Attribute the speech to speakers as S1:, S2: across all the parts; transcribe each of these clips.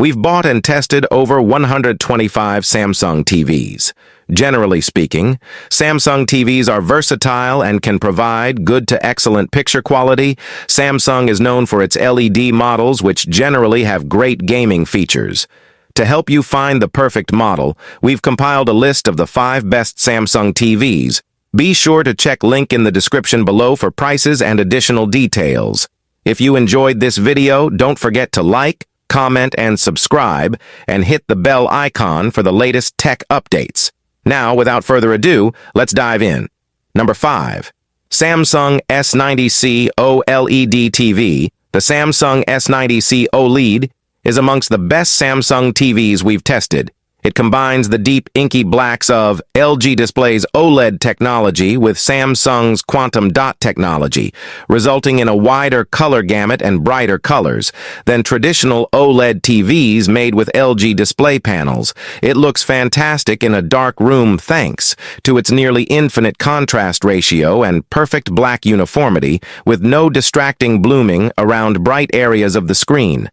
S1: We've bought and tested over 125 Samsung TVs. Generally speaking, Samsung TVs are versatile and can provide good to excellent picture quality. Samsung is known for its LED models, which generally have great gaming features. To help you find the perfect model, we've compiled a list of the 5 best Samsung TVs. Be sure to check link in the description below for prices and additional details. If you enjoyed this video, don't forget to like, comment, and subscribe, and hit the bell icon for the latest tech updates. Now, without further ado, let's dive in. Number 5. Samsung S90C OLED TV. The Samsung S90C OLED is amongst the best Samsung TVs we've tested. It combines the deep inky blacks of LG Display's OLED technology with Samsung's quantum dot technology, resulting in a wider color gamut and brighter colors than traditional OLED TVs made with LG display panels. It looks fantastic in a dark room thanks to its nearly infinite contrast ratio and perfect black uniformity, with no distracting blooming around bright areas of the screen.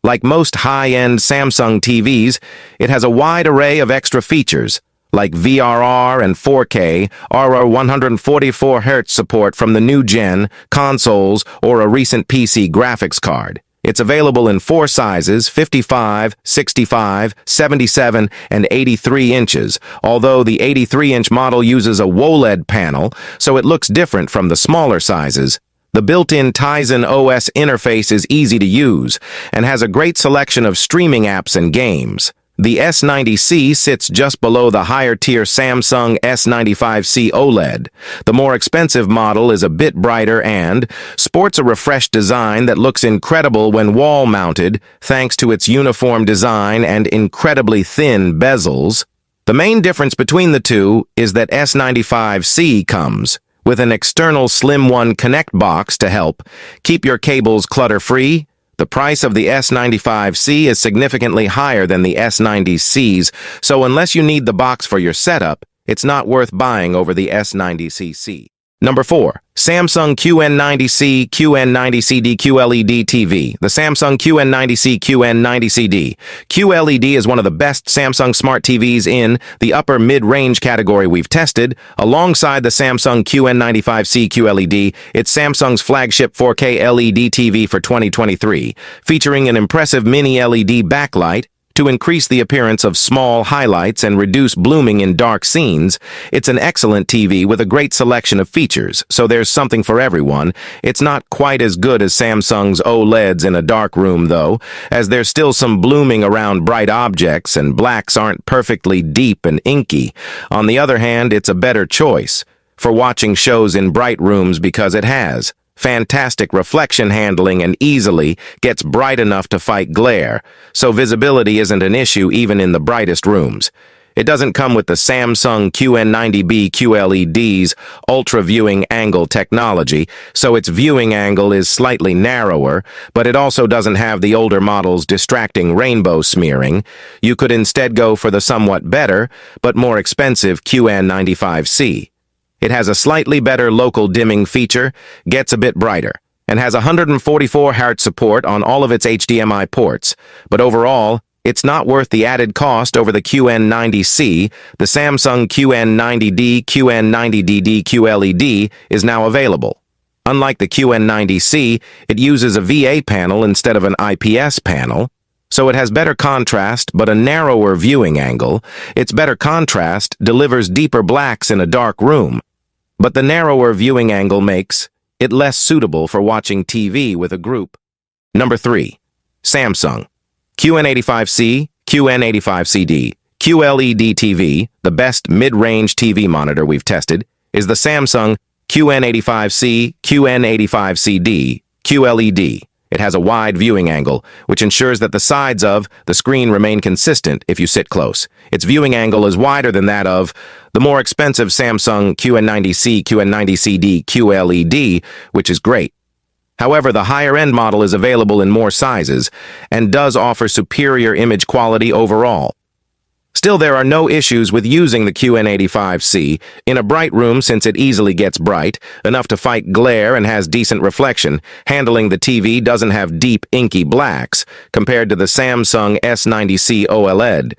S1: Like most high-end Samsung TVs, it has a wide array of extra features, like VRR and 4K, or 144 Hz support from the new gen, consoles, or a recent PC graphics card. It's available in 4 sizes, 55, 65, 77, and 83 inches, although the 83-inch model uses a QLED panel, so it looks different from the smaller sizes. The built-in Tizen OS interface is easy to use and has a great selection of streaming apps and games. The S90C sits just below the higher-tier Samsung S95C OLED. The more expensive model is a bit brighter and sports a refreshed design that looks incredible when wall-mounted, thanks to its uniform design and incredibly thin bezels. The main difference between the two is that S95C comes with an external Slim 1 Connect box to help keep your cables clutter-free. The price of the S95C is significantly higher than the S90Cs, so unless you need the box for your setup, it's not worth buying over the S90cc. Number 4. Samsung QN90C QN90CD QLED TV. The Samsung QN90C QN90CD QLED is one of the best Samsung smart TVs in the upper mid-range category we've tested. Alongside the Samsung QN95C QLED, it's Samsung's flagship 4K LED TV for 2023, featuring an impressive mini LED backlight to increase the appearance of small highlights and reduce blooming in dark scenes. It's an excellent TV with a great selection of features, so there's something for everyone. It's not quite as good as Samsung's OLEDs in a dark room, though, as there's still some blooming around bright objects and blacks aren't perfectly deep and inky. On the other hand, it's a better choice for watching shows in bright rooms because it has fantastic reflection handling and easily gets bright enough to fight glare, so visibility isn't an issue even in the brightest rooms. It doesn't come with the Samsung QN90B QLED's ultra viewing angle technology, so its viewing angle is slightly narrower, but it also doesn't have the older model's distracting rainbow smearing. You could instead go for the somewhat better, but more expensive QN95C. It has a slightly better local dimming feature, gets a bit brighter, and has 144 Hz support on all of its HDMI ports. But overall, it's not worth the added cost over the QN90C. The Samsung QN90D QN90DD QLED is now available. Unlike the QN90C, it uses a VA panel instead of an IPS panel, so it has better contrast but a narrower viewing angle. Its better contrast delivers deeper blacks in a dark room, but the narrower viewing angle makes it less suitable for watching TV with a group. Number 3. Samsung QN85C QN85CD QLED TV. The best mid-range TV monitor we've tested is the Samsung QN85C QN85CD QLED. It has a wide viewing angle, which ensures that the sides of the screen remain consistent if you sit close. Its viewing angle is wider than that of the more expensive Samsung QN90C QN90CD QLED, which is great. However, the higher-end model is available in more sizes and does offer superior image quality overall. Still, there are no issues with using the QN85C in a bright room since it easily gets bright, enough to fight glare and has decent reflection. Handling the TV doesn't have deep, inky blacks compared to the Samsung S90C OLED.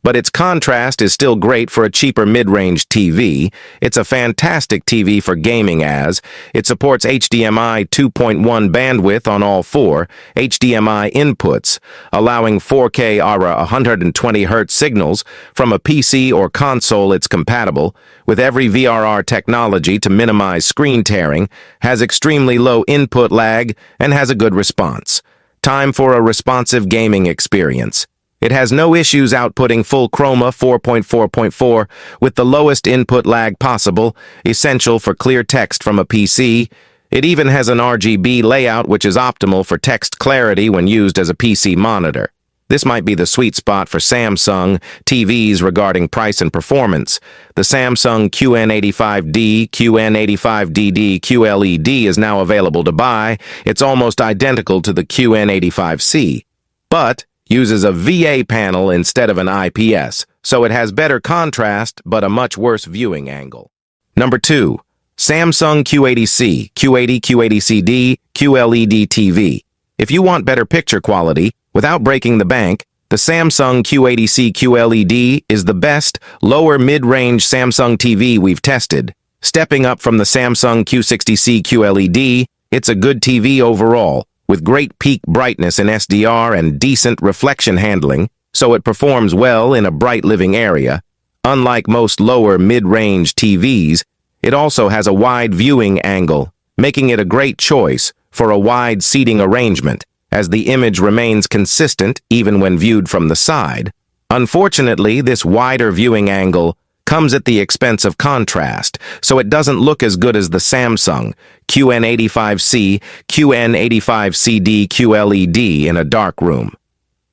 S1: But its contrast is still great for a cheaper mid-range TV. It's a fantastic TV for gaming as it supports HDMI 2.1 bandwidth on all four HDMI inputs, allowing 4K ARA 120Hz signals from a PC or console. It's compatible with every VRR technology to minimize screen tearing, has extremely low input lag, and has a good response. Time for a responsive gaming experience. It has no issues outputting full chroma 4.4.4 with the lowest input lag possible, essential for clear text from a PC. It even has an RGB layout which is optimal for text clarity when used as a PC monitor. This might be the sweet spot for Samsung TVs regarding price and performance. The Samsung QN85D, QN85DD, QLED is now available to buy. It's almost identical to the QN85C, but uses a VA panel instead of an IPS, so it has better contrast but a much worse viewing angle. Number 2. Samsung Q80C, Q80, Q80CD, QLED TV. If you want better picture quality without breaking the bank, the Samsung Q80C QLED is the best, lower mid-range Samsung TV we've tested. Stepping up from the Samsung Q60C QLED, it's a good TV overall, with great peak brightness in SDR and decent reflection handling, so it performs well in a bright living area. Unlike most lower mid-range TVs, it also has a wide viewing angle, making it a great choice for a wide seating arrangement, as the image remains consistent even when viewed from the side. Unfortunately, this wider viewing angle comes at the expense of contrast, so it doesn't look as good as the Samsung QN85C, QN85CD, QLED in a dark room.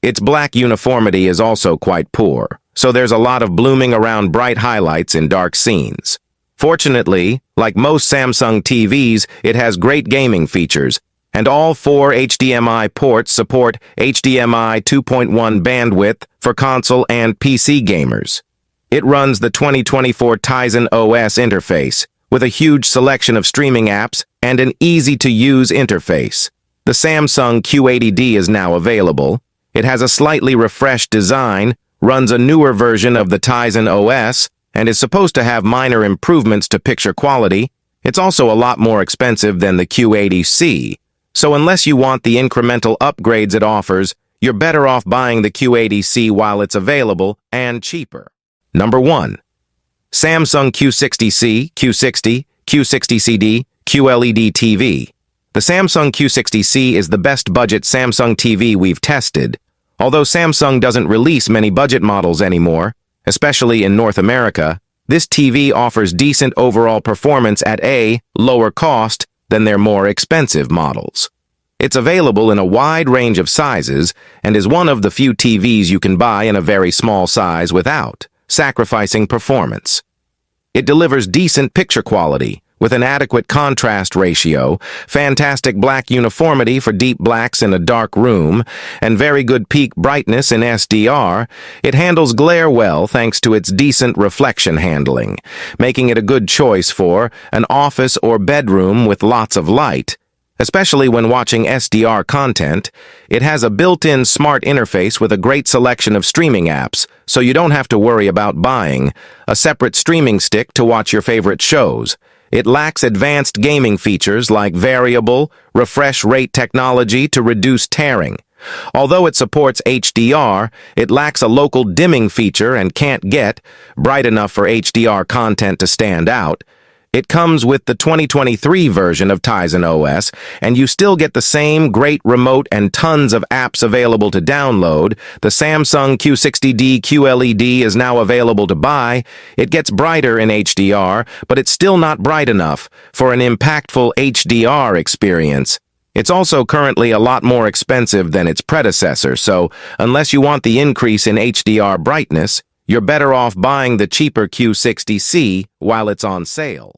S1: Its black uniformity is also quite poor, so there's a lot of blooming around bright highlights in dark scenes. Fortunately, like most Samsung TVs, it has great gaming features, and all four HDMI ports support HDMI 2.1 bandwidth for console and PC gamers. It runs the 2024 Tizen OS interface, with a huge selection of streaming apps and an easy-to-use interface. The Samsung Q80D is now available. It has a slightly refreshed design, runs a newer version of the Tizen OS, and is supposed to have minor improvements to picture quality. It's also a lot more expensive than the Q80C, so unless you want the incremental upgrades it offers, you're better off buying the Q80C while it's available and cheaper. Number 1. Samsung Q60C, Q60, Q60CD, QLED TV. The Samsung Q60C is the best budget Samsung TV we've tested. Although Samsung doesn't release many budget models anymore, especially in North America, this TV offers decent overall performance at a lower cost than their more expensive models. It's available in a wide range of sizes and is one of the few TVs you can buy in a very small size without sacrificing performance. It delivers decent picture quality with an adequate contrast ratio, fantastic black uniformity for deep blacks in a dark room, and very good peak brightness in SDR. It handles glare well thanks to its decent reflection handling, making it a good choice for an office or bedroom with lots of light. Especially when watching SDR content, it has a built-in smart interface with a great selection of streaming apps, so you don't have to worry about buying a separate streaming stick to watch your favorite shows. It lacks advanced gaming features like variable refresh rate technology to reduce tearing. Although it supports HDR, it lacks a local dimming feature and can't get bright enough for HDR content to stand out. It comes with the 2023 version of Tizen OS, and you still get the same great remote and tons of apps available to download. The Samsung Q60D QLED is now available to buy. It gets brighter in HDR, but it's still not bright enough for an impactful HDR experience. It's also currently a lot more expensive than its predecessor, so unless you want the increase in HDR brightness, you're better off buying the cheaper Q60C while it's on sale.